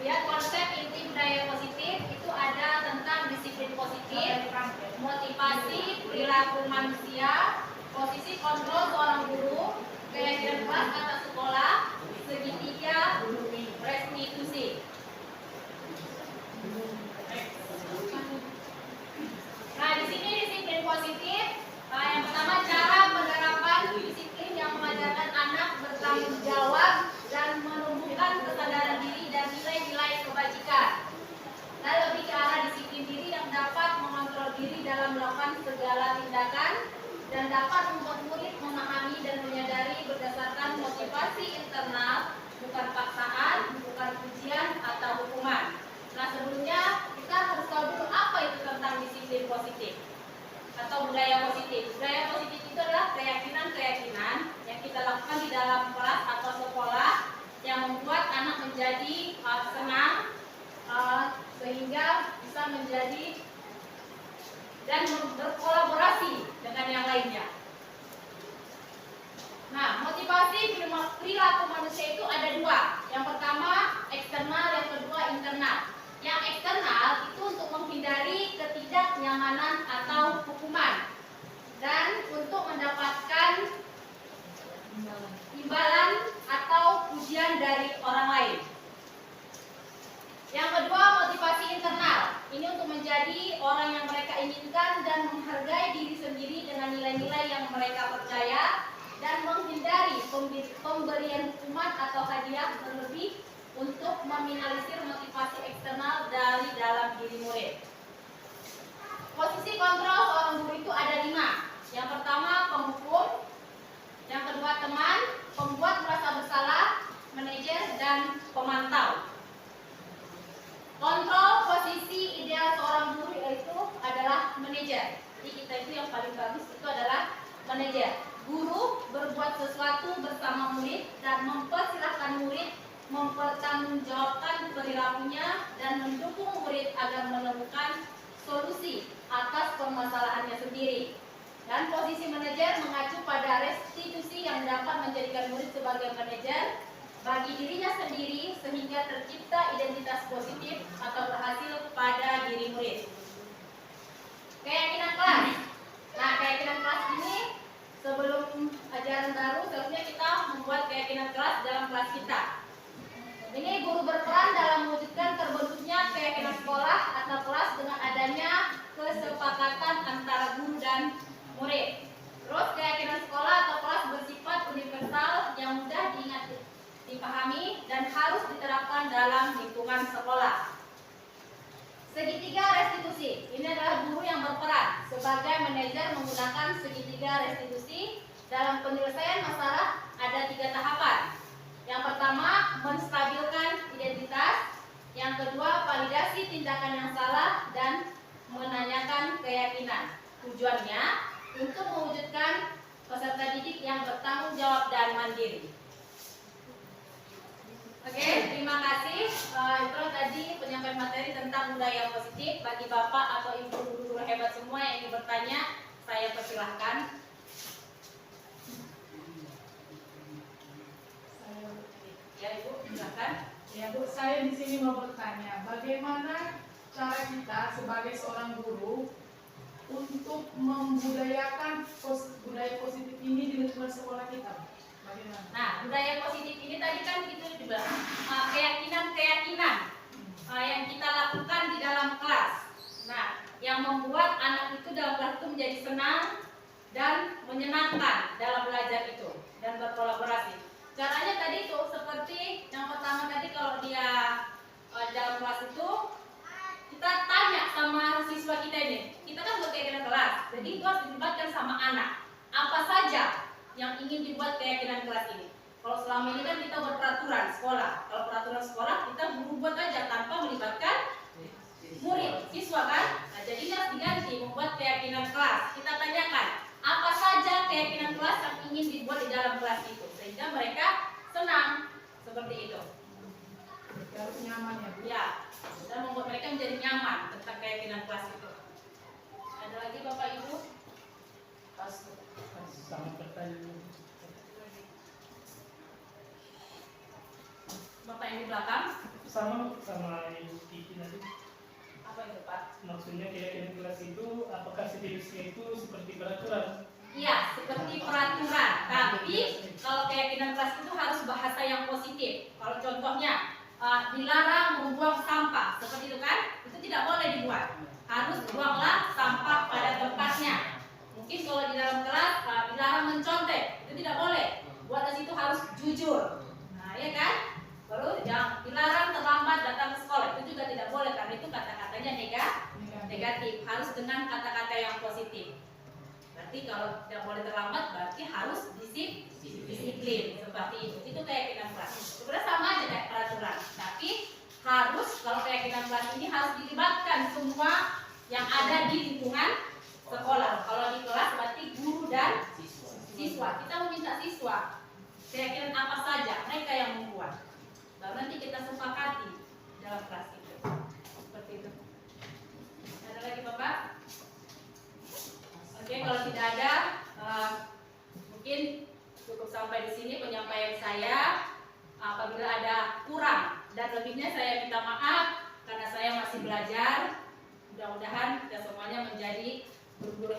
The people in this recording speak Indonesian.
Lihat konsep inti budaya positif itu ada tentang disiplin positif, motivasi perilaku manusia, posisi kontrol seorang guru, keyakinan kelas atas sekolah, segitiga restitusi. Nah, di sini disiplin positif. Yang pertama, cara penerapan disiplin yang mengajarkan anak bertanggung jawab dan menumbuhkan kesadaran diri dan nilai-nilai kebajikan. Dan lebih ke arah disiplin diri yang dapat mengontrol diri dalam melakukan segala tindakan dan dapat membuat murid memahami dan menyadari berdasarkan motivasi internal, bukan paksaan, bukan pujian atau hukuman. Nah, sebelumnya kita harus tahu dulu apa itu tentang disiplin positif atau budaya positif. Budaya positif itu adalah keyakinan-keyakinan yang kita lakukan di dalam kelas atau sekolah yang membuat anak menjadi senang sehingga bisa menjadi dan berkolaborasi dengan yang lainnya. Nah, motivasi perilaku manusia itu ada dua. Yang pertama eksternal, yang kedua internal. Yang eksternal itu untuk menghindari ketidaknyamanan atau hukuman dan untuk mendapatkan imbalan atau pujian dari orang lain. Yang kedua motivasi internal. Ini untuk menjadi orang yang mereka inginkan dan menghargai diri sendiri dengan nilai-nilai yang mereka percaya dan menghindari pemberian hukuman atau hadiah berlebih untuk meminimalisir motivasi eksternal dari dalam diri murid. Posisi kontrol seorang guru itu ada 5. Yang pertama penghukum, yang kedua teman, pembuat merasa bersalah, manajer, dan pemantau. Kontrol posisi ideal seorang guru yaitu adalah manajer. Jadi kita itu yang paling bagus itu adalah manajer. Guru berbuat sesuatu bersama murid dan mempersilahkan murid mempertanggungjawabkan perilakunya dan mendukung murid agar menemukan solusi atas permasalahannya sendiri. Dan posisi manajer mengacu pada restitusi yang dapat menjadikan murid sebagai manajer bagi dirinya sendiri sehingga tercipta identitas positif atau berhasil pada diri murid. Keyakinan kelas. Nah, keyakinan kelas ini sebelum ajaran baru seharusnya kita membuat keyakinan kelas dalam kelas kita. Ini guru berperan dalam mewujudkan terbentuknya keyakinan sekolah atau kelas dengan adanya kesepakatan antara guru dan murid. Terus keyakinan sekolah atau kelas bersifat universal yang mudah diingat, dipahami dan harus diterapkan dalam lingkungan sekolah. Segitiga restitusi. Ini adalah guru yang berperan sebagai manajer menggunakan segitiga restitusi. Dalam penyelesaian masalah ada 3 tahapan. Yang pertama, menstabilkan identitas. Yang kedua, validasi tindakan yang salah dan menanyakan keyakinan. Tujuannya untuk mewujudkan peserta didik yang bertanggung jawab dan mandiri. Oke, terima kasih. Itu tadi penyampaian materi tentang budaya positif. Bagi Bapak atau Ibu guru-guru hebat semua yang ingin bertanya, saya persilahkan. Ya Ibu, silakan. Ya Bu, saya di sini mau bertanya, bagaimana cara kita sebagai seorang guru untuk membudayakan budaya positif ini di lingkungan sekolah kita? Bagaimana? Nah, budaya positif ini tadi kan gitu juga keyakinan-keyakinan yang kita lakukan di dalam kelas. Nah, yang membuat anak itu dalam kelas itu menjadi senang dan menyenangkan dalam belajar itu dan berkolaborasi. Caranya tadi itu seperti yang pertama tadi, kalau dia dalam kelas itu kita tanya sama siswa kita ini. Kita kan buat keyakinan kelas, jadi itu harus dilibatkan sama anak. Apa saja yang ingin dibuat keyakinan kelas ini? Kalau selama ini kan kita berperaturan sekolah. Kalau peraturan sekolah kita buat aja tanpa melibatkan murid, siswa kan? Nah, jadi harus diganti, membuat keyakinan kelas. Kita tanyakan apa saja keyakinan kelas yang ingin dibuat di dalam kelas itu, sehingga mereka senang seperti itu. Harus nyaman ya Bu? Ya, dan membuat mereka menjadi nyaman tentang keyakinan kelas itu. Ada lagi Bapak Ibu? Sama pertanyaan. Bapak yang di belakang? sama yang Kiki tadi. Apa itu Pak? Maksudnya keyakinan kelas itu apakah sejenisnya itu seperti peraturan? Iya, seperti peraturan. Tapi kalau keyakinan kelas itu harus bahasa yang positif. Kalau contohnya dilarang membuang sampah, seperti itu kan? Itu tidak boleh dibuat. Harus buanglah sampah pada tempatnya. Mungkin kalau di dalam kelas dilarang mencontek, itu tidak boleh. Buat di situ harus jujur. Nah, ya kan? Baru yang dilarang terlambat datang ke sekolah, itu juga tidak boleh karena itu kata-katanya negatif. Harus dengan kata-kata yang positif. Berarti kalau tidak boleh terlambat berarti harus disiplin seperti itu. Itu keyakinan kelas. Sebenarnya sama aja kayak peraturan. Tapi harus kalau keyakinan kelas ini harus dilibatkan semua yang ada di lingkungan sekolah. Kalau di kelas berarti guru dan siswa. Kita meminta siswa keyakinan apa saja mereka yang membuat. Lalu nanti kita sepakati dalam kelas itu. Seperti itu. Ada lagi Bapak? Oke, kalau tidak ada, mungkin cukup sampai di sini penyampaian saya. Apabila ada kurang dan lebihnya saya minta maaf karena saya masih belajar. Mudah-mudahan kita semuanya menjadi guru-guru